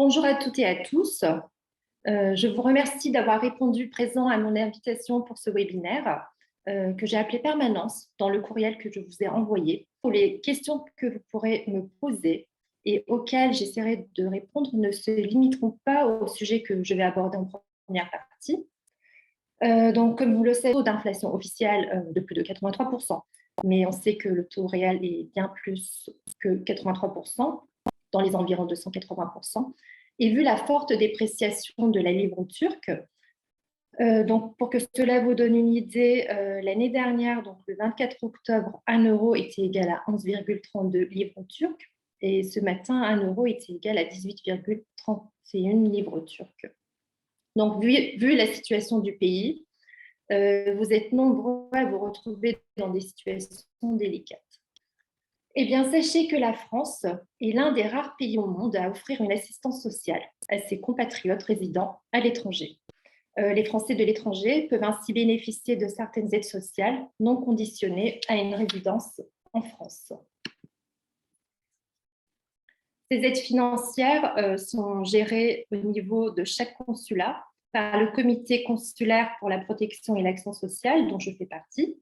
Bonjour à toutes et à tous. Je vous remercie d'avoir répondu présent à mon invitation pour ce webinaire que j'ai appelé Permanence dans le courriel que je vous ai envoyé. Pour les questions que vous pourrez me poser et auxquelles j'essaierai de répondre ne se limiteront pas au sujet que je vais aborder en première partie. Donc, comme vous le savez, le taux d'inflation officiel de plus de 83%, mais on sait que le taux réel est bien plus que 83%, dans les environs de 180%. Et vu la forte dépréciation de la livre turque, donc pour que cela vous donne une idée, l'année dernière, donc le 24 octobre, 1 euro était égal à 11,32 livres turques, et ce matin, 1 euro était égal à 18,31 livres turques. Donc, vu la situation du pays, vous êtes nombreux à vous retrouver dans des situations délicates. Eh bien, sachez que la France est l'un des rares pays au monde à offrir une assistance sociale à ses compatriotes résidant à l'étranger. Les Français de l'étranger peuvent ainsi bénéficier de certaines aides sociales non conditionnées à une résidence en France. Ces aides financières sont gérées au niveau de chaque consulat par le comité consulaire pour la protection et l'action sociale, dont je fais partie.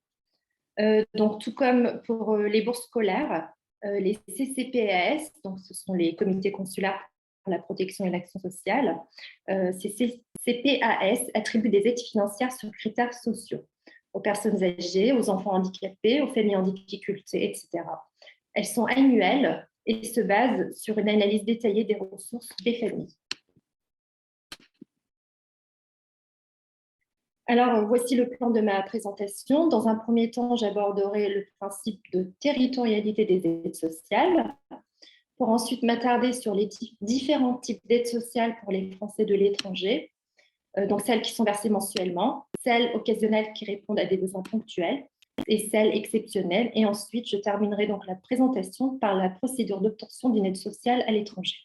Donc, tout comme pour les bourses scolaires, les CCPAS, donc ce sont les comités consulaires pour la protection et l'action sociale, ces CPAS attribuent des aides financières sur critères sociaux aux personnes âgées, aux enfants handicapés, aux familles en difficulté, etc. Elles sont annuelles et se basent sur une analyse détaillée des ressources des familles. Alors, voici le plan de ma présentation. Dans un premier temps, j'aborderai le principe de territorialité des aides sociales, pour ensuite m'attarder sur les différents types d'aides sociales pour les Français de l'étranger, donc celles qui sont versées mensuellement, celles occasionnelles qui répondent à des besoins ponctuels et celles exceptionnelles. Et ensuite, je terminerai donc la présentation par la procédure d'obtention d'une aide sociale à l'étranger.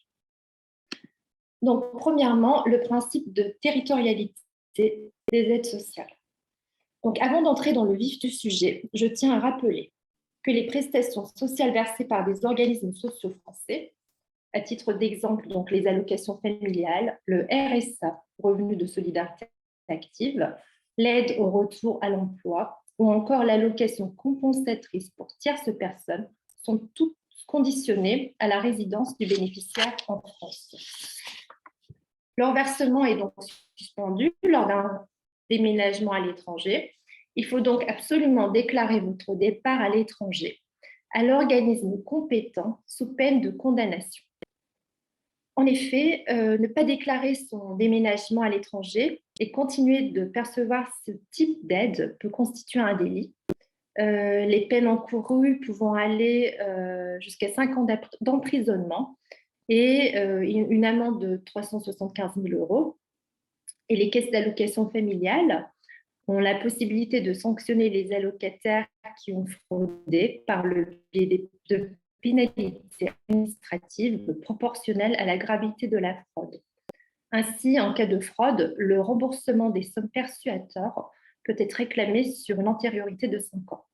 Donc, premièrement, le principe de territorialité des aides sociales. Donc, avant d'entrer dans le vif du sujet, je tiens à rappeler que les prestations sociales versées par des organismes sociaux français, à titre d'exemple, donc les allocations familiales, le RSA, revenu de solidarité active, l'aide au retour à l'emploi ou encore l'allocation compensatrice pour tierces personnes, sont toutes conditionnées à la résidence du bénéficiaire en France. Leur versement est donc suspendu lors d'un déménagement à l'étranger. Il faut donc absolument déclarer votre départ à l'étranger à l'organisme compétent sous peine de condamnation. En effet, ne pas déclarer son déménagement à l'étranger et continuer de percevoir ce type d'aide peut constituer un délit. Les peines encourues pouvant aller jusqu'à 5 ans d'emprisonnement et une amende de 375 000 euros. Et les caisses d'allocation familiale ont la possibilité de sanctionner les allocataires qui ont fraudé par le biais de pénalités administratives proportionnelles à la gravité de la fraude. Ainsi, en cas de fraude, le remboursement des sommes perçues à tort peut être réclamé sur une antériorité de 5 ans.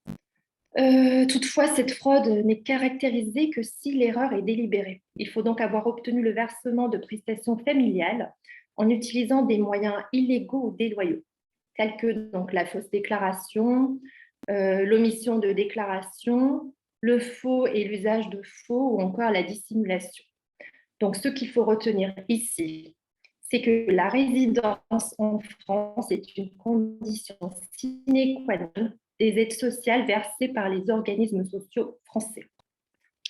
Toutefois, cette fraude n'est caractérisée que si l'erreur est délibérée. Il faut donc avoir obtenu le versement de prestations familiales en utilisant des moyens illégaux ou déloyaux, tels que donc, la fausse déclaration, l'omission de déclaration, le faux et l'usage de faux ou encore la dissimulation. Donc, ce qu'il faut retenir ici, c'est que la résidence en France est une condition sine qua non des aides sociales versées par les organismes sociaux français.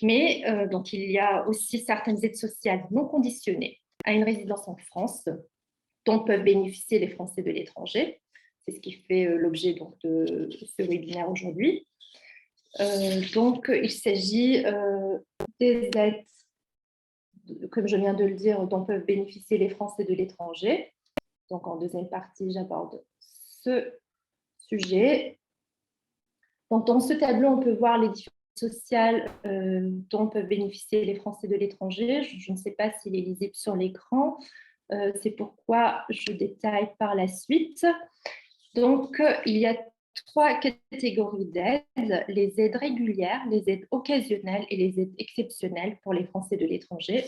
Mais donc, il y a aussi certaines aides sociales non conditionnées à une résidence en France dont peuvent bénéficier les Français de l'étranger. C'est ce qui fait l'objet de ce webinaire aujourd'hui. Donc, il s'agit des aides, comme je viens de le dire, dont peuvent bénéficier les Français de l'étranger. Donc, en deuxième partie, j'aborde ce sujet. Donc, dans ce tableau, on peut voir les différentes sociales dont peuvent bénéficier les Français de l'étranger. Je ne sais pas s'il est lisible sur l'écran. C'est pourquoi je détaille par la suite. Donc, il y a 3 catégories d'aides: les aides régulières, les aides occasionnelles et les aides exceptionnelles pour les Français de l'étranger.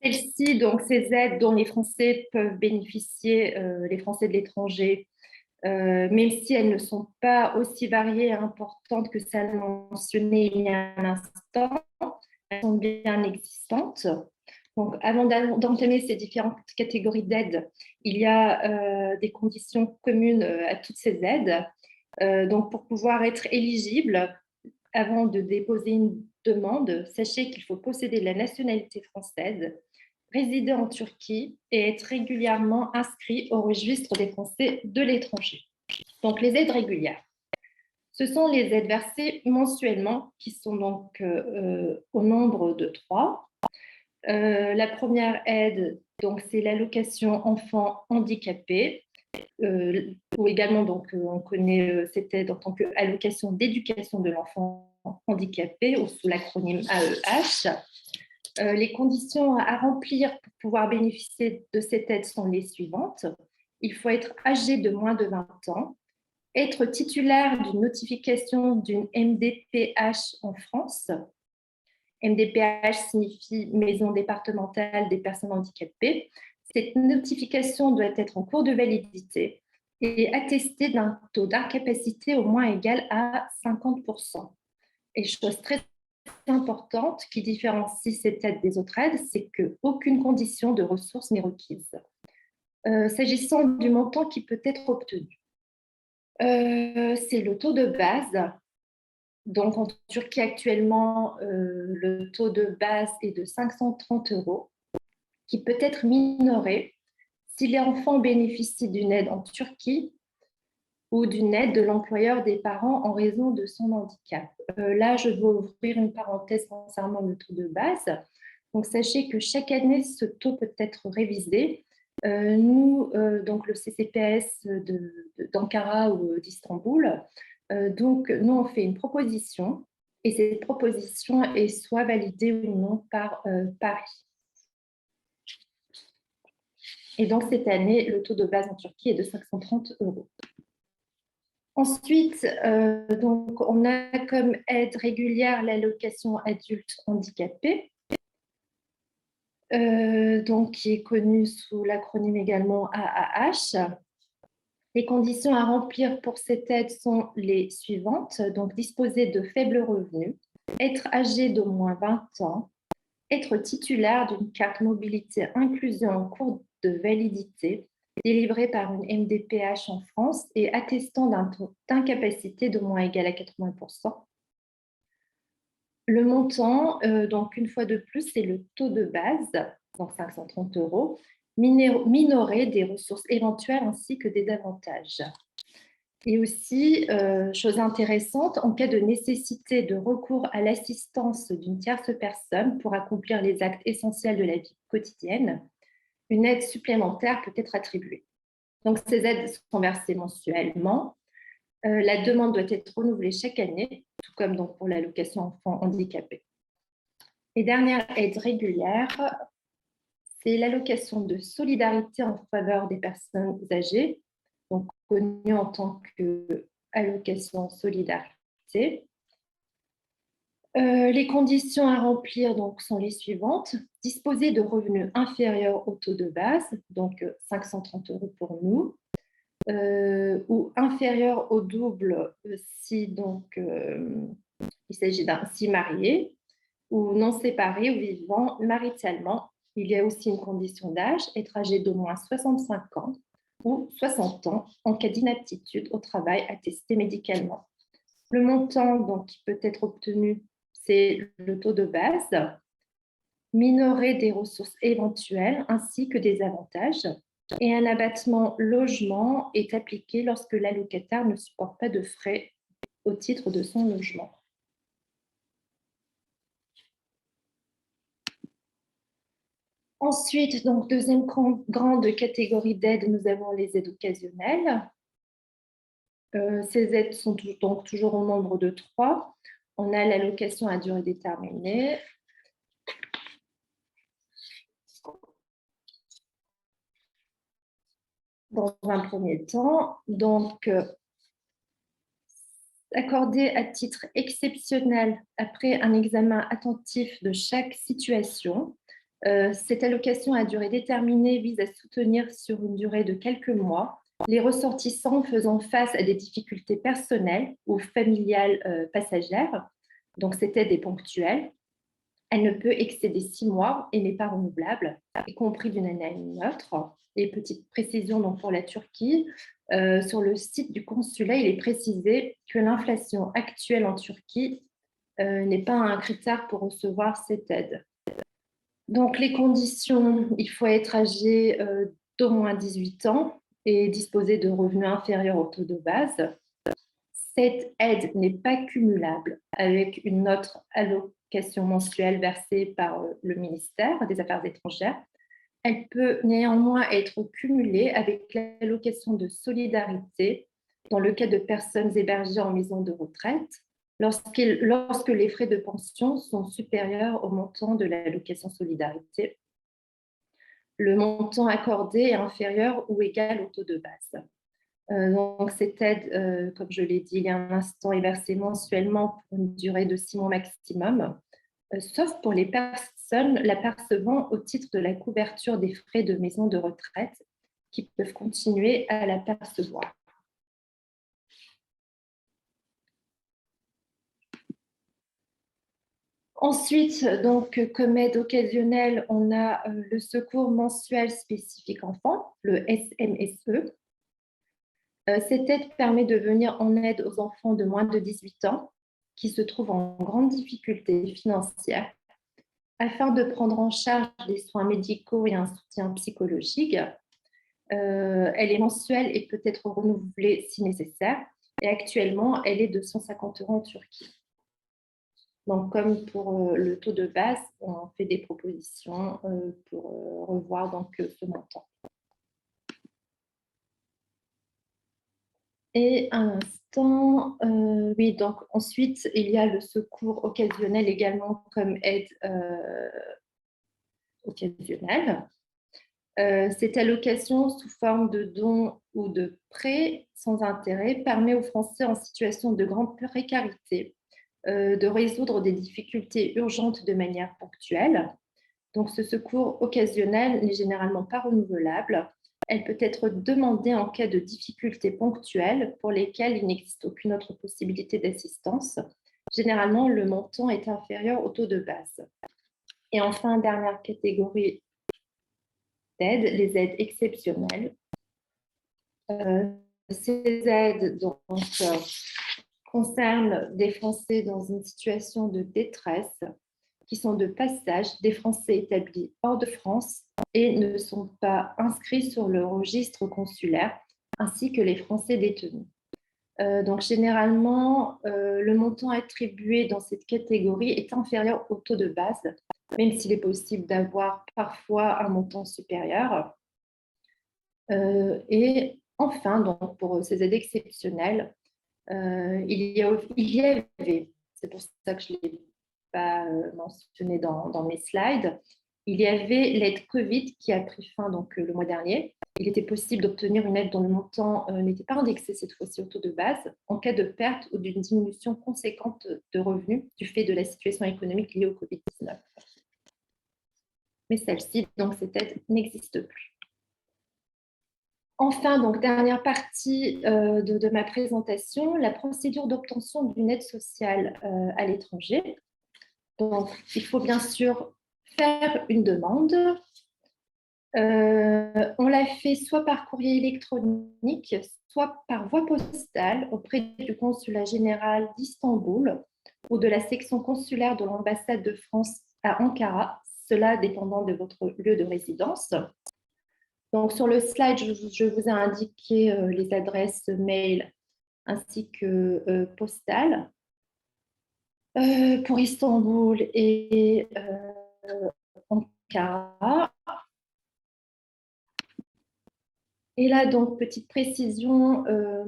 Celles-ci, donc ces aides dont les Français peuvent bénéficier, les Français de l'étranger, même si elles ne sont pas aussi variées et importantes que celles mentionnées il y a un instant, elles sont bien existantes. Donc, avant d'entamer ces différentes catégories d'aides, il y a des conditions communes à toutes ces aides. Donc, pour pouvoir être éligible, avant de déposer une demande, sachez qu'il faut posséder la nationalité française, résider en Turquie et être régulièrement inscrit au registre des Français de l'étranger. Donc, les aides régulières. Ce sont les aides versées mensuellement, qui sont donc au nombre de 3. La première aide, donc, c'est l'allocation enfant handicapé, ou également, donc, on connaît cette aide en tant qu'allocation d'éducation de l'enfant handicapé, ou sous l'acronyme AEH. Les conditions à remplir pour pouvoir bénéficier de cette aide sont les suivantes. Il faut être âgé de moins de 20 ans, être titulaire d'une notification d'une MDPH en France. MDPH signifie Maison départementale des personnes handicapées. Cette notification doit être en cours de validité et attester d'un taux d'incapacité au moins égal à 50%. Et chose très importante qui différencie cette aide des autres aides, c'est qu'aucune condition de ressources n'est requise. S'agissant du montant qui peut être obtenu, c'est le taux de base. Donc, en Turquie, actuellement, le taux de base est de 530 €, qui peut être minoré si l'enfant bénéficie d'une aide en Turquie ou d'une aide de l'employeur des parents en raison de son handicap. Là, je vais ouvrir une parenthèse concernant le taux de base. Donc, sachez que chaque année, ce taux peut être révisé. Nous, donc le CCPS d'Ankara ou d'Istanbul, donc nous, on fait une proposition et cette proposition est soit validée ou non par Paris. Et donc, cette année, le taux de base en Turquie est de 530 €. Ensuite, donc, on a comme aide régulière l'allocation adulte handicapé, donc, qui est connue sous l'acronyme également AAH. Les conditions à remplir pour cette aide sont les suivantes. Donc, disposer de faibles revenus, être âgé d'au moins 20 ans, être titulaire d'une carte mobilité inclusion en cours de validité délivrée par une MDPH en France et attestant d'un taux d'incapacité d'au moins égal à 80%. Le montant, donc une fois de plus, c'est le taux de base, donc 530 €, minoré des ressources éventuelles ainsi que des avantages. Et aussi, chose intéressante, en cas de nécessité de recours à l'assistance d'une tierce personne pour accomplir les actes essentiels de la vie quotidienne, une aide supplémentaire peut être attribuée. Donc, ces aides sont versées mensuellement. La demande doit être renouvelée chaque année, tout comme donc pour l'allocation enfant handicapé. Et dernière aide régulière, c'est l'allocation de solidarité en faveur des personnes âgées, donc connue en tant qu'allocation solidarité. Les conditions à remplir donc, sont les suivantes. Disposer de revenus inférieurs au taux de base, donc 530 € pour nous, ou inférieurs au double si donc, il s'agit d'un si marié, ou non séparés ou vivant maritalement. Il y a aussi une condition d'âge, être âgé d'au moins 65 ans ou 60 ans en cas d'inaptitude au travail attesté médicalement. Le montant donc, qui peut être obtenu, c'est le taux de base, minoré des ressources éventuelles ainsi que des avantages. Et un abattement logement est appliqué lorsque l'allocataire ne supporte pas de frais au titre de son logement. Ensuite, donc, deuxième grande catégorie d'aides, nous avons les aides occasionnelles. Ces aides sont donc toujours au nombre de 3. On a l'allocation à durée déterminée. Dans un premier temps, donc accordée à titre exceptionnel après un examen attentif de chaque situation, Cette allocation à durée déterminée vise à soutenir sur une durée de quelques mois les ressortissants faisant face à des difficultés personnelles ou familiales passagères. Donc, cette aide est ponctuelle. Elle ne peut excéder 6 mois et n'est pas renouvelable, y compris d'une année à une autre. Et petite précision donc pour la Turquie, sur le site du consulat, il est précisé que l'inflation actuelle en Turquie n'est pas un critère pour recevoir cette aide. Donc, les conditions, il faut être âgé d'au moins 18 ans et disposer de revenus inférieurs au taux de base. Cette aide n'est pas cumulable avec une autre allocation mensuelle versée par le ministère des Affaires étrangères. Elle peut néanmoins être cumulée avec l'allocation de solidarité dans le cas de personnes hébergées en maison de retraite lorsque les frais de pension sont supérieurs au montant de l'allocation solidarité. Le montant accordé est inférieur ou égal au taux de base. Donc, cette aide, comme je l'ai dit il y a un instant, est versée mensuellement pour une durée de 6 mois maximum, sauf pour les personnes la percevant au titre de la couverture des frais de maison de retraite qui peuvent continuer à la percevoir. Ensuite, donc, comme aide occasionnelle, on a le secours mensuel spécifique enfant, le SMSE. Cette aide permet de venir en aide aux enfants de moins de 18 ans qui se trouvent en grande difficulté financière afin de prendre en charge des soins médicaux et un soutien psychologique. Elle est mensuelle et peut être renouvelée si nécessaire. Et actuellement, elle est de 150 € en Turquie. Donc, comme pour le taux de base, on fait des propositions pour revoir donc, ce montant. Et un instant, oui, donc ensuite, il y a le secours occasionnel également comme aide occasionnelle. Cette allocation sous forme de dons ou de prêts sans intérêt permet aux Français en situation de grande précarité de résoudre des difficultés urgentes de manière ponctuelle. Donc, ce secours occasionnel n'est généralement pas renouvelable. Elle peut être demandée en cas de difficultés ponctuelles pour lesquelles il n'existe aucune autre possibilité d'assistance. Généralement, le montant est inférieur au taux de base. Et enfin, dernière catégorie d'aides, les aides exceptionnelles. Ces aides concernent des Français dans une situation de détresse qui sont de passage, des Français établis hors de France et ne sont pas inscrits sur le registre consulaire, ainsi que les Français détenus. Donc, généralement, le montant attribué dans cette catégorie est inférieur au taux de base, même s'il est possible d'avoir parfois un montant supérieur. Et enfin, donc, pour ces aides exceptionnelles, il y avait, c'est pour ça que je ne l'ai pas mentionné dans mes slides, il y avait l'aide Covid qui a pris fin donc, le mois dernier. Il était possible d'obtenir une aide dont le montant n'était pas indexé cette fois-ci au taux de base en cas de perte ou d'une diminution conséquente de revenus du fait de la situation économique liée au Covid-19. Mais celle-ci, donc cette aide, n'existe plus. Enfin, donc, dernière partie de ma présentation, la procédure d'obtention d'une aide sociale à l'étranger. Donc, il faut bien sûr faire une demande. On la fait soit par courrier électronique, soit par voie postale auprès du consulat général d'Istanbul ou de la section consulaire de l'ambassade de France à Ankara, cela dépendant de votre lieu de résidence. Donc, sur le slide, je vous ai indiqué les adresses mail ainsi que postales. Pour Istanbul et Ankara. Et là, donc, petite précision,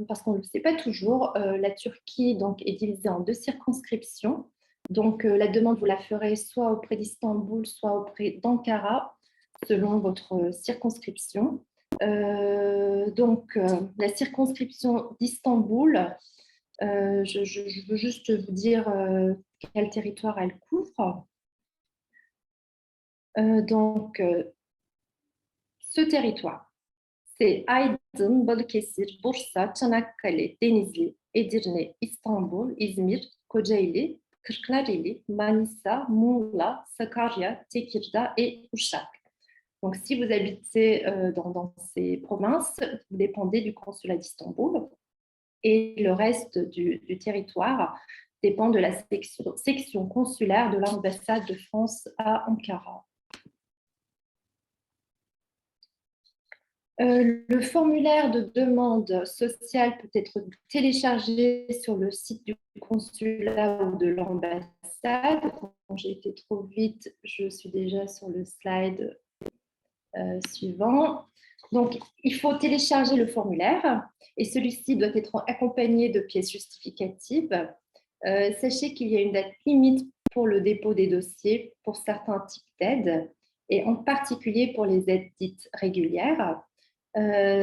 parce qu'on ne le sait pas toujours, la Turquie donc, est divisée en 2 circonscriptions. Donc, la demande, vous la ferez soit auprès d'Istanbul, soit auprès d'Ankara, selon votre circonscription. Donc, la circonscription d'Istanbul, je veux juste vous dire quel territoire elle couvre. Ce territoire, c'est Aydın, Balıkesir, Bursa, Çanakkale, Denizli, Edirne, İstanbul, İzmir, Kocaeli, Kırklareli, Manisa, Muğla, Sakarya, Tekirdağ et Uşak. Donc, si vous habitez dans ces provinces, vous dépendez du consulat d'Istanbul et le reste du territoire dépend de la section consulaire de l'ambassade de France à Ankara. Le formulaire de demande sociale peut être téléchargé sur le site du consulat ou de l'ambassade. Quand j'ai été trop vite, je suis déjà sur le slide suivant. Donc, il faut télécharger le formulaire et celui-ci doit être accompagné de pièces justificatives. Sachez qu'il y a une date limite pour le dépôt des dossiers pour certains types d'aides et en particulier pour les aides dites régulières.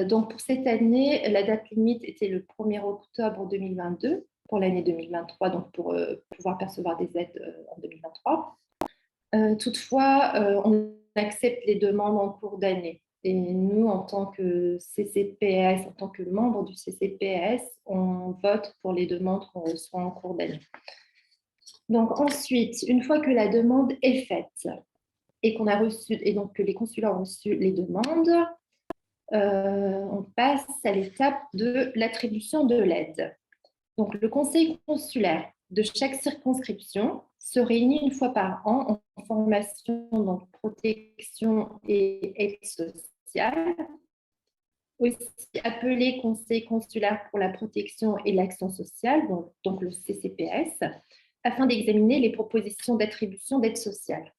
Donc, pour cette année, la date limite était le 1er octobre 2022 pour l'année 2023, donc pour pouvoir percevoir des aides en 2023. Toutefois, on accepte les demandes en cours d'année. Et nous, en tant que CCPS, en tant que membre du CCPS, on vote pour les demandes qu'on reçoit en cours d'année. Donc ensuite, une fois que la demande est faite et qu'on a reçu, et donc que les consulats ont reçu les demandes, on passe à l'étape de l'attribution de l'aide. Donc, le conseil consulaire de chaque circonscription se réunit une fois par an en formation, donc protection et aide sociale, aussi appelé conseil consulaire pour la protection et l'action sociale, donc le CCPS, afin d'examiner les propositions d'attribution d'aide sociale.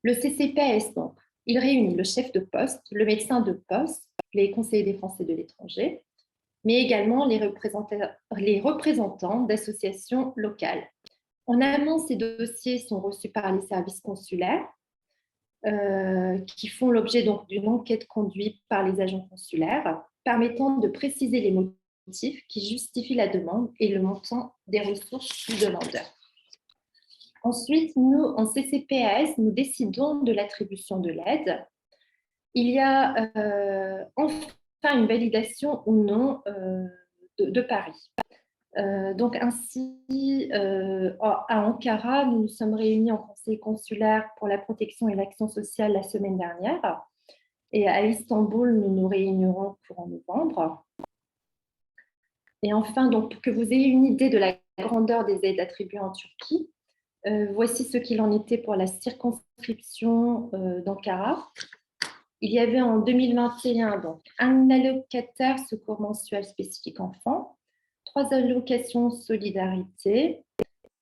Le CCPS, donc, il réunit le chef de poste, le médecin de poste, les conseillers des Français de l'étranger, mais également les représentants d'associations locales. En amont, ces dossiers sont reçus par les services consulaires qui font l'objet donc d'une enquête conduite par les agents consulaires permettant de préciser les motifs qui justifient la demande et le montant des ressources du demandeur. Ensuite, nous, en CCPS, nous décidons de l'attribution de l'aide. Il y a enfin une validation ou non de Paris. Donc ainsi, à Ankara, nous nous sommes réunis en conseil consulaire pour la protection et l'action sociale la semaine dernière. Et à Istanbul, nous nous réunirons courant novembre. Et enfin, donc, pour que vous ayez une idée de la grandeur des aides attribuées en Turquie, voici ce qu'il en était pour la circonscription d'Ankara. Il y avait en 2021 donc, un allocataire secours mensuel spécifique enfant, 3 allocations solidarité,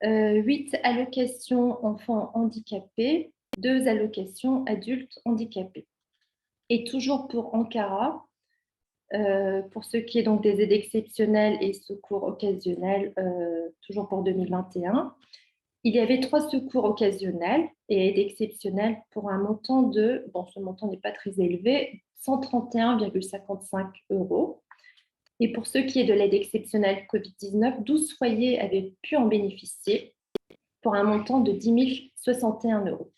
8 allocations enfants handicapés, 2 allocations adultes handicapés. Et toujours pour Ankara, pour ce qui est donc des aides exceptionnelles et secours occasionnels, toujours pour 2021, il y avait 3 secours occasionnels et aides exceptionnelles pour un montant de, bon, ce montant n'est pas très élevé, 131,55 €. Et pour ce qui est de l'aide exceptionnelle Covid-19, 12 foyers avaient pu en bénéficier pour un montant de 10 061 €.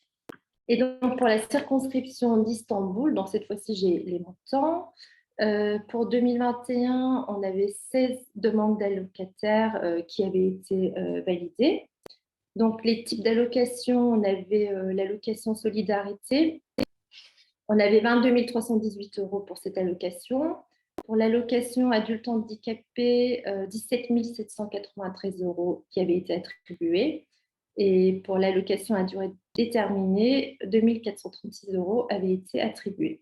Et donc, pour la circonscription d'Istanbul, donc cette fois-ci, j'ai les montants. Pour 2021, on avait 16 demandes d'allocataires qui avaient été validées. Donc, les types d'allocations, on avait l'allocation solidarité. On avait 22 318 € pour cette allocation. Pour l'allocation adulte handicapé, 17 793 € qui avaient été attribués. Et pour l'allocation à durée déterminée, 2 436 € avaient été attribués.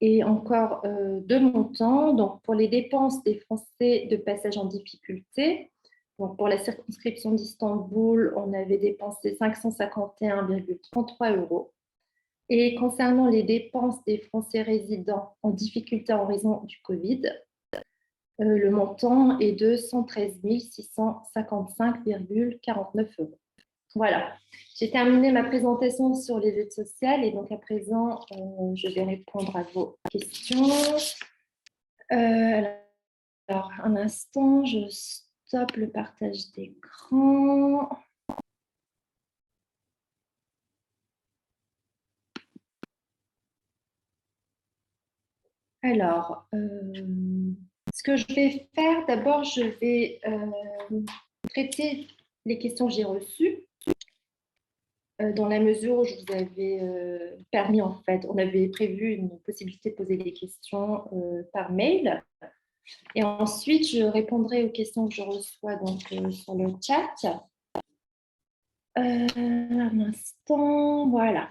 Et encore 2 montants. Donc, pour les dépenses des Français de passage en difficulté, donc pour la circonscription d'Istanbul, on avait dépensé 551,33 €. Et concernant les dépenses des Français résidents en difficulté en raison du Covid, le montant est de 113 655,49 €. Voilà, j'ai terminé ma présentation sur les aides sociales et donc à présent, je vais répondre à vos questions. Alors, un instant, je stoppe le partage d'écran. Alors, ce que je vais faire, d'abord, je vais traiter les questions que j'ai reçues dans la mesure où je vous avais permis, en fait, on avait prévu une possibilité de poser des questions par mail. Et ensuite, je répondrai aux questions que je reçois donc, sur le chat. Un instant, voilà.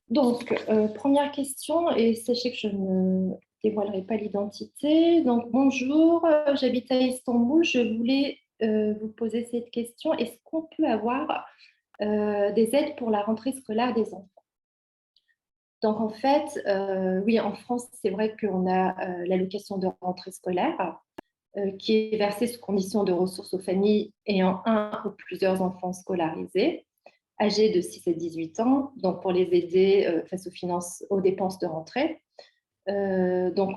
Donc, première question, et sachez que je ne dévoilerai pas l'identité. Donc, bonjour, j'habite à Istanbul. Je voulais vous poser cette question. Est-ce qu'on peut avoir des aides pour la rentrée scolaire des enfants? Donc, en fait, oui, en France, c'est vrai qu'on a l'allocation de rentrée scolaire qui est versée sous condition de ressources aux familles ayant un ou plusieurs enfants scolarisés, âgés de 6 à 18 ans, donc pour les aider face aux dépenses de rentrée. Donc,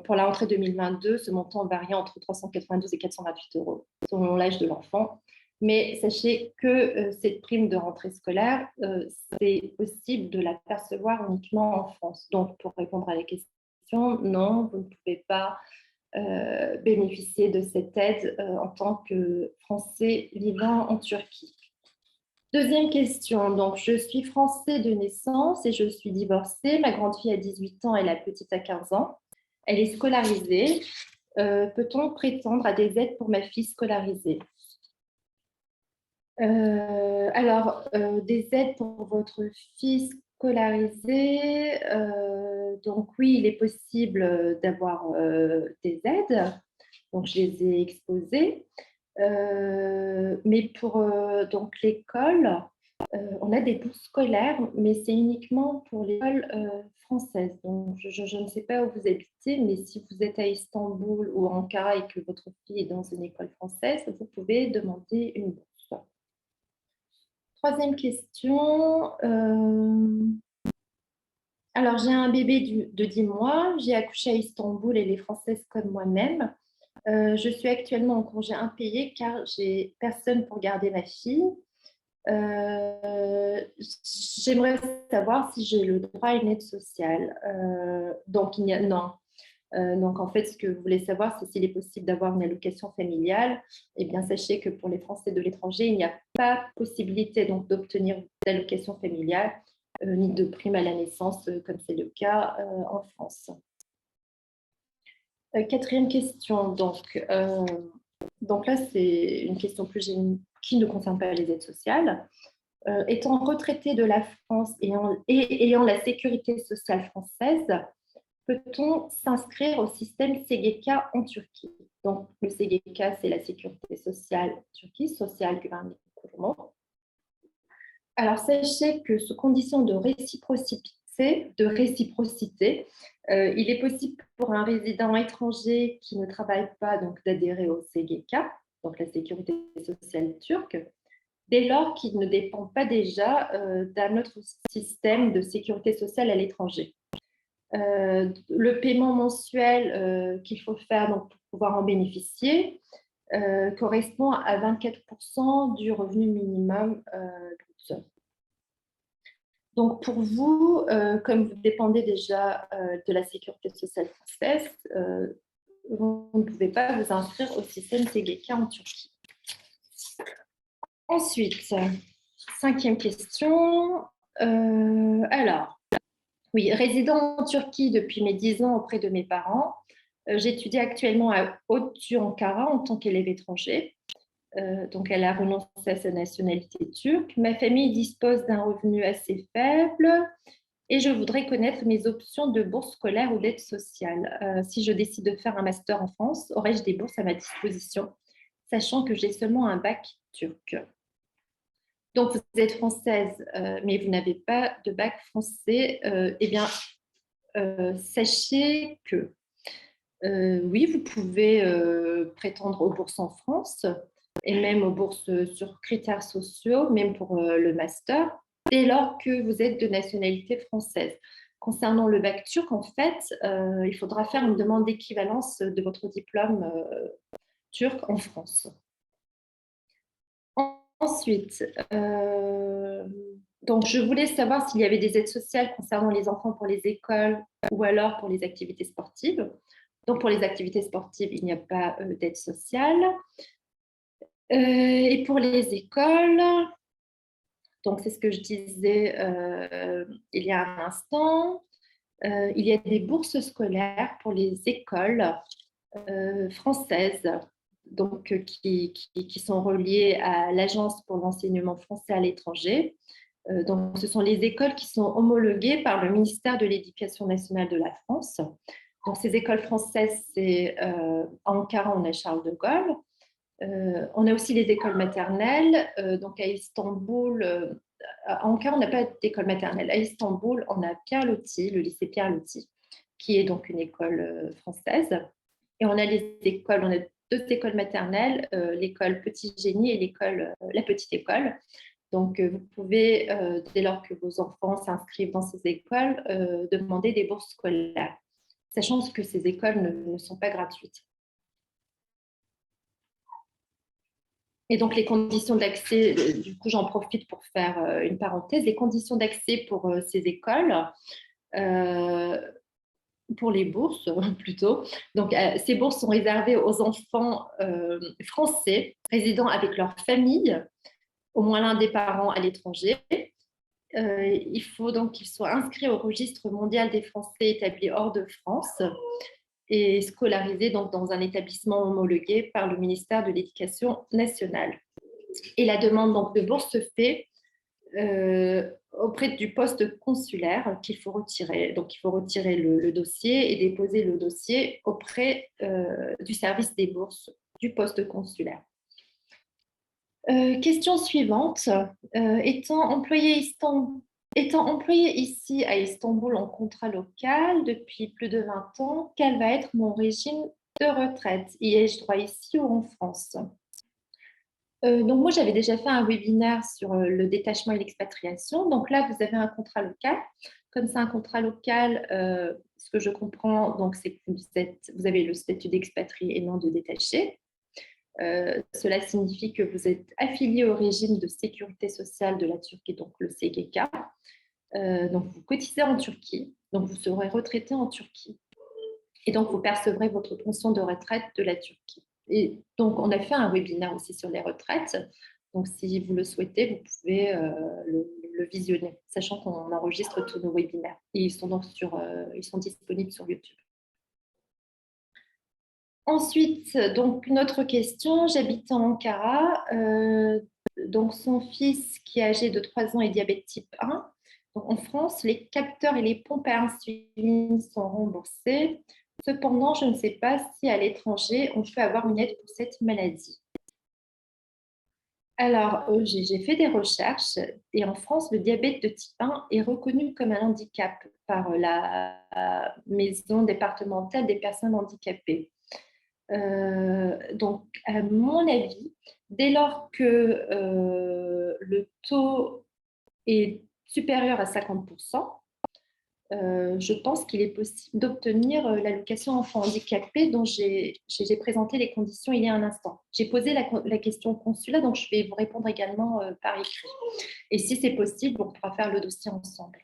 pour la rentrée 2022, ce montant varie entre 392 et 428 euros selon l'âge de l'enfant. Mais sachez que cette prime de rentrée scolaire, c'est possible de la percevoir uniquement en France. Donc, pour répondre à la question, non, vous ne pouvez pas bénéficier de cette aide en tant que Français vivant en Turquie. Deuxième question. Donc, je suis français de naissance et je suis divorcée. Ma grande fille a 18 ans et la petite a 15 ans. Elle est scolarisée. Peut-on prétendre à des aides pour ma fille scolarisée? Alors, des aides pour votre fille scolarisée. Donc, oui, il est possible d'avoir des aides. Donc, je les ai exposées. Mais pour donc l'école, on a des bourses scolaires, mais c'est uniquement pour l'école française. Donc, je ne sais pas où vous habitez, mais si vous êtes à Istanbul ou Ankara et que votre fille est dans une école française, vous pouvez demander une bourse. Troisième question. Alors, j'ai un bébé de 10 mois. J'ai accouché à Istanbul, elle est française comme moi-même. Je suis actuellement en congé impayé car j'ai personne pour garder ma fille. J'aimerais savoir si j'ai le droit à une aide sociale. Donc, non. Donc, en fait, ce que vous voulez savoir, c'est s'il est possible d'avoir une allocation familiale. Eh bien, sachez que pour les Français de l'étranger, il n'y a pas possibilité donc d'obtenir d'allocation familiale ni de prime à la naissance, comme c'est le cas en France. Quatrième question. Donc là, c'est une question plus générale qui ne concerne pas les aides sociales. Étant retraité de la France et ayant la sécurité sociale française, peut-on s'inscrire au système SGK en Turquie? Donc, le SGK, c'est la sécurité sociale Turquie, Social Güvenlik Kurumu. Alors, sachez que sous condition de réciprocité, il est possible pour un résident étranger qui ne travaille pas donc d'adhérer au SGK, donc la sécurité sociale turque, dès lors qu'il ne dépend pas déjà d'un autre système de sécurité sociale à l'étranger. Le paiement mensuel qu'il faut faire donc, pour pouvoir en bénéficier correspond à 24% du revenu minimum brut. Donc pour vous, comme vous dépendez déjà de la sécurité sociale française, vous ne pouvez pas vous inscrire au système SGK en Turquie. Ensuite, cinquième question. Alors, oui, résidant en Turquie depuis mes 10 ans auprès de mes parents, j'étudie actuellement à Haute Ankara en tant qu'élève étranger. Donc, elle a renoncé à sa nationalité turque. Ma famille dispose d'un revenu assez faible et je voudrais connaître mes options de bourse scolaire ou d'aide sociale. Si je décide de faire un master en France, aurais-je des bourses à ma disposition, sachant que j'ai seulement un bac turc? Donc, vous êtes française, mais vous n'avez pas de bac français. Eh bien, sachez que oui, vous pouvez prétendre aux bourses en France et même aux bourses sur critères sociaux, même pour le master, dès lors que vous êtes de nationalité française. Concernant le bac turc, en fait, il faudra faire une demande d'équivalence de votre diplôme turc en France. Ensuite, Donc, je voulais savoir s'il y avait des aides sociales concernant les enfants pour les écoles ou alors pour les activités sportives. Donc, pour les activités sportives, il n'y a pas d'aide sociale. Et pour les écoles, donc c'est ce que je disais il y a un instant, il y a des bourses scolaires pour les écoles françaises, donc qui sont reliées à l'Agence pour l'enseignement français à l'étranger. Donc, ce sont les écoles qui sont homologuées par le ministère de l'Éducation nationale de la France. Donc, ces écoles françaises, c'est à Ankara, on a Charles de Gaulle. On a aussi les écoles maternelles. Donc, à Istanbul, à Ankara, on n'a pas d'école maternelle. À Istanbul, on a Pierre Loti, le lycée Pierre Loti, qui est donc une école française. Et on a les écoles, on a deux écoles maternelles, l'école Petit Génie et l'école La Petite École. Donc, vous pouvez, dès lors que vos enfants s'inscrivent dans ces écoles, demander des bourses scolaires, sachant que ces écoles ne sont pas gratuites. Et donc, les conditions d'accès, du coup, j'en profite pour faire une parenthèse, les conditions d'accès pour ces écoles, pour les bourses plutôt. Donc, ces bourses sont réservées aux enfants français résidant avec leur famille, au moins l'un des parents à l'étranger. Il faut donc qu'ils soient inscrits au registre mondial des Français établis hors de France et scolarisés donc dans un établissement homologué par le ministère de l'Éducation nationale. Et la demande donc, de bourse se fait auprès du poste consulaire qu'il faut retirer. Donc, il faut retirer le dossier et déposer le dossier auprès du service des bourses du poste consulaire. Question suivante. Étant employé ici à Istanbul en contrat local depuis plus de 20 ans, quel va être mon régime de retraite? Y ai-je droit ici ou en France? Donc moi, j'avais déjà fait un webinaire sur le détachement et l'expatriation. Donc là, vous avez un contrat local. Comme c'est un contrat local, ce que je comprends, donc, c'est que vous avez le statut d'expatrié et non de détaché. Cela signifie que vous êtes affilié au régime de sécurité sociale de la Turquie, donc le SGK. Donc, vous cotisez en Turquie, donc vous serez retraité en Turquie. Et donc, vous percevrez votre pension de retraite de la Turquie. Et donc, on a fait un webinaire aussi sur les retraites. Donc, si vous le souhaitez, vous pouvez le visionner, sachant qu'on enregistre tous nos webinaires. Et ils sont donc ils sont disponibles sur YouTube. Ensuite, donc, une autre question. J'habite en Ankara. Donc, son fils, qui est âgé de 3 ans, est diabète type 1. Donc, en France, les capteurs et les pompes à insuline sont remboursés. Cependant, je ne sais pas si à l'étranger, on peut avoir une aide pour cette maladie. Alors, j'ai fait des recherches et en France, le diabète de type 1 est reconnu comme un handicap par la maison départementale des personnes handicapées. Donc, à mon avis, dès lors que le taux est supérieur à 50%, je pense qu'il est possible d'obtenir l'allocation enfant handicapé dont j'ai présenté les conditions il y a un instant. J'ai posé la question au consulat, donc je vais vous répondre également par écrit. Et si c'est possible, on pourra faire le dossier ensemble.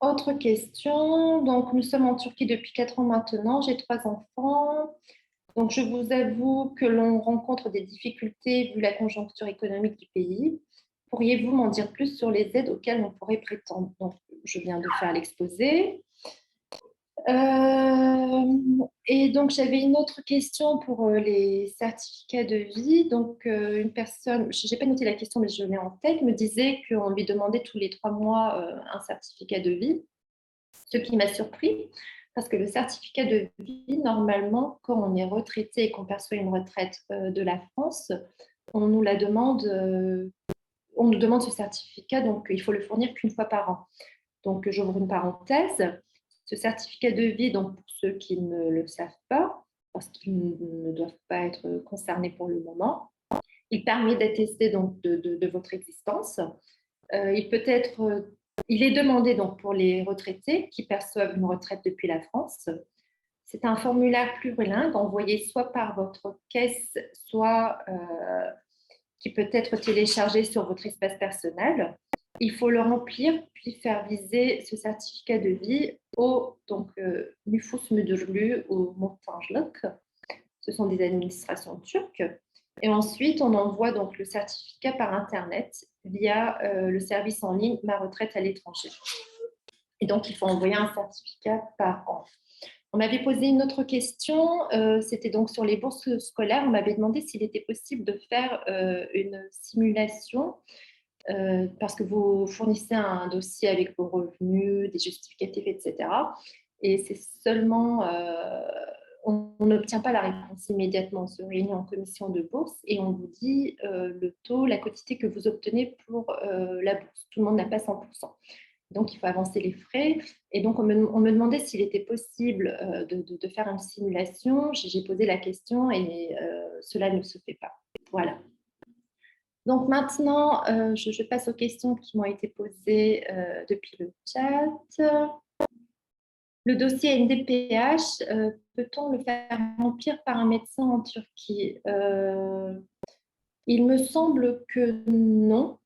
Autre question. Donc, nous sommes en Turquie depuis 4 ans maintenant. J'ai 3 enfants. Donc, je vous avoue que l'on rencontre des difficultés vu la conjoncture économique du pays. Pourriez-vous m'en dire plus sur les aides auxquelles on pourrait prétendre? Donc, je viens de faire l'exposé. Et donc, j'avais une autre question pour les certificats de vie. Donc, une personne, je n'ai pas noté la question, mais je l'ai en tête, me disait qu'on lui demandait tous les 3 mois un certificat de vie, ce qui m'a surpris. Parce que le certificat de vie, normalement, quand on est retraité et qu'on perçoit une retraite de la France, on nous la demande, on nous demande ce certificat, donc il faut le fournir qu'une fois par an. Donc, j'ouvre une parenthèse. Ce certificat de vie, donc pour ceux qui ne le savent pas, parce qu'ils ne doivent pas être concernés pour le moment, il permet d'attester donc de votre existence. Il est demandé donc pour les retraités qui perçoivent une retraite depuis la France. C'est un formulaire plurilingue envoyé soit par votre caisse, soit qui peut être téléchargé sur votre espace personnel. Il faut le remplir, puis faire viser ce certificat de vie au Nüfus Müdürlüğü ou Muhtarlık. Ce sont des administrations turques. Et ensuite, on envoie donc le certificat par Internet via le service en ligne Ma retraite à l'étranger. Et donc, il faut envoyer un certificat par an. On m'avait posé une autre question, c'était donc sur les bourses scolaires. On m'avait demandé s'il était possible de faire une simulation parce que vous fournissez un dossier avec vos revenus, des justificatifs, etc. Et c'est seulement, on n'obtient pas la réponse immédiatement. On se réunit en commission de bourse et on vous dit le taux, la quotité que vous obtenez pour la bourse. Tout le monde n'a pas 100%. Donc, il faut avancer les frais. Et donc, on me demandait s'il était possible de faire une simulation. J'ai posé la question et cela ne se fait pas. Voilà. Donc, maintenant, je passe aux questions qui m'ont été posées depuis le chat. Le dossier NDPH, peut-on le faire remplir par un médecin en Turquie? Il me semble que non.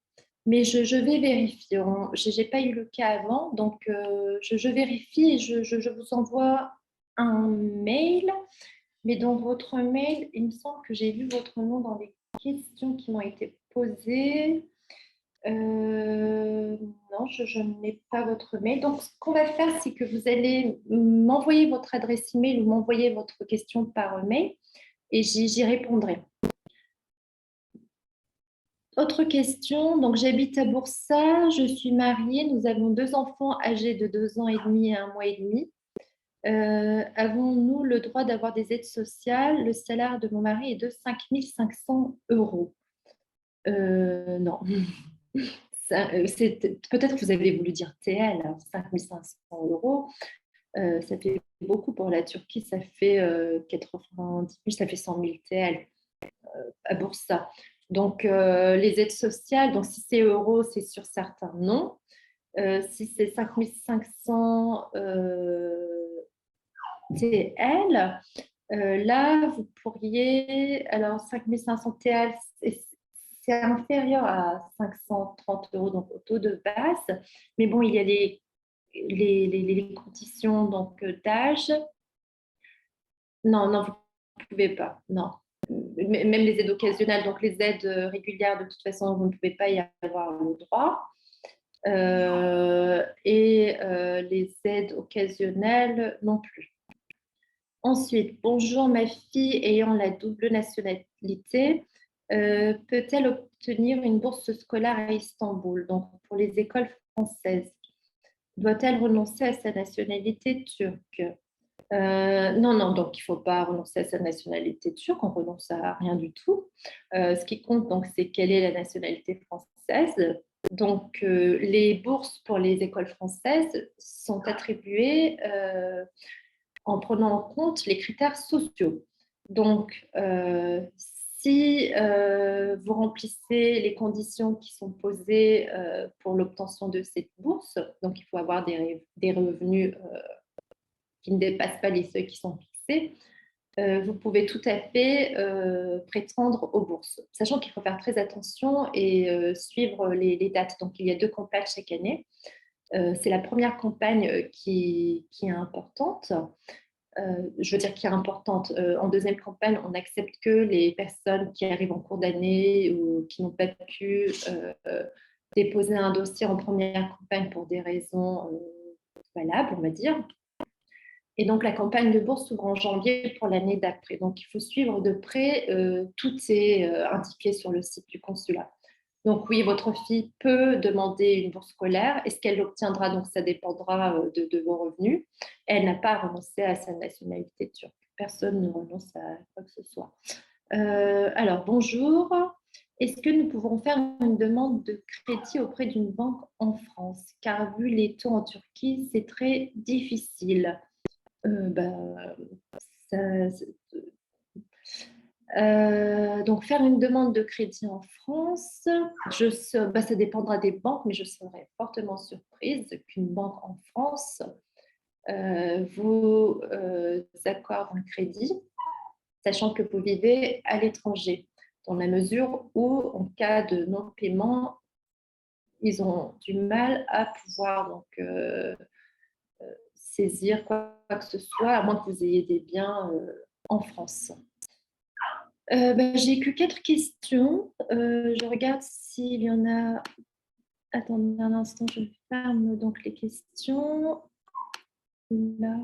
Mais je vais vérifier. Je n'ai pas eu le cas avant, donc je vérifie et je vous envoie un mail. Mais dans votre mail, il me semble que j'ai vu votre nom dans les questions qui m'ont été posées. Non, je n'ai pas votre mail. Donc, ce qu'on va faire, c'est que vous allez m'envoyer votre adresse email ou m'envoyer votre question par mail et j'y répondrai. Autre question, donc j'habite à Boursa, je suis mariée, nous avons 2 enfants âgés de 2 ans et demi et 1 mois et demi. Avons-nous le droit d'avoir des aides sociales? Le salaire de mon mari est de 5 500 euros. Non. Peut-être que vous avez voulu dire TL, 5 500 euros. Ça fait beaucoup pour la Turquie, ça fait 90 000, ça fait 100 000 TL à Boursa. Donc, les aides sociales, donc si c'est euros, c'est sur certains non. Si c'est 5 500 TL, là, vous pourriez. Alors, 5 500 TL, c'est inférieur à 530 euros, donc au taux de base. Mais bon, il y a les conditions d'âge. Non, non, vous ne pouvez pas. Non. Même les aides occasionnelles, donc les aides régulières, de toute façon, vous ne pouvez pas y avoir le droit. Et les aides occasionnelles non plus. Ensuite, bonjour, ma fille ayant la double nationalité, peut-elle obtenir une bourse scolaire à Istanbul, donc pour les écoles françaises? Doit-elle renoncer à sa nationalité turque? Non, non, donc il ne faut pas renoncer à sa nationalité turque, on renonce à rien du tout. Ce qui compte, donc, c'est quelle est la nationalité française. Donc, les bourses pour les écoles françaises sont attribuées en prenant en compte les critères sociaux. Donc, si vous remplissez les conditions qui sont posées pour l'obtention de cette bourse, donc il faut avoir des revenus qui ne dépassent pas les seuils qui sont fixés, vous pouvez tout à fait prétendre aux bourses. Sachant qu'il faut faire très attention et suivre les dates. Donc, il y a 2 campagnes chaque année. C'est la première campagne qui est importante. Je veux dire qui est importante. En deuxième campagne, on n'accepte que les personnes qui arrivent en cours d'année ou qui n'ont pas pu déposer un dossier en première campagne pour des raisons valables, on va dire. Et donc, la campagne de bourse s'ouvre en janvier pour l'année d'après. Donc, il faut suivre de près. Tout est indiqué sur le site du consulat. Donc, oui, votre fille peut demander une bourse scolaire. Est-ce qu'elle l'obtiendra? Donc, ça dépendra de vos revenus. Elle n'a pas à renoncer à sa nationalité turque. Personne ne renonce à quoi que ce soit. Alors, bonjour. Est-ce que nous pouvons faire une demande de crédit auprès d'une banque en France? Car vu les taux en Turquie, c'est très difficile. Ça, donc, faire une demande de crédit en France, ça dépendra des banques, mais je serais fortement surprise qu'une banque en France vous accorde un crédit, sachant que vous vivez à l'étranger. dans la mesure où, en cas de non-paiement, ils ont du mal à pouvoir donc, saisir quoi que ce soit, à moins que vous ayez des biens en France. J'ai que 4 questions. Je regarde s'il y en a. Attendez un instant, je ferme donc les questions. Là.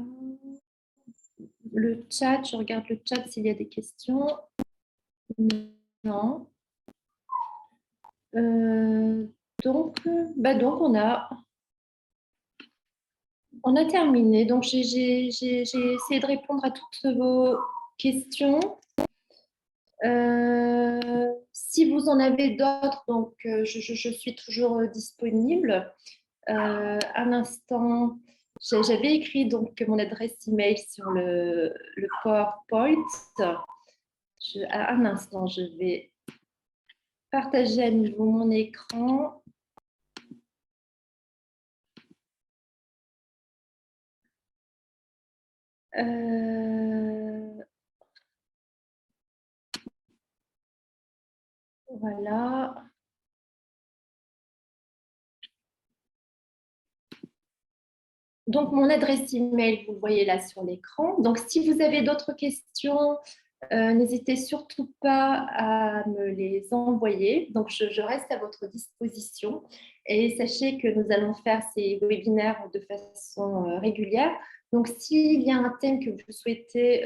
Le chat, je regarde le chat s'il y a des questions. Non. Donc, on a terminé. Donc, j'ai essayé de répondre à toutes vos questions. Si vous en avez d'autres, donc je suis toujours disponible. Un instant, j'avais écrit donc mon adresse email sur le PowerPoint. Un instant, je vais partager à nouveau mon écran. Voilà. Donc, mon adresse email, vous le voyez là sur l'écran. Donc, si vous avez d'autres questions, n'hésitez surtout pas à me les envoyer. Donc, je reste à votre disposition. Et sachez que nous allons faire ces webinaires de façon régulière. Donc, s'il y a un thème que vous souhaitez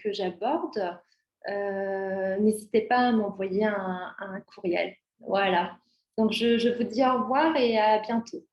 que j'aborde, n'hésitez pas à m'envoyer un courriel. Voilà. Donc, je vous dis au revoir et à bientôt.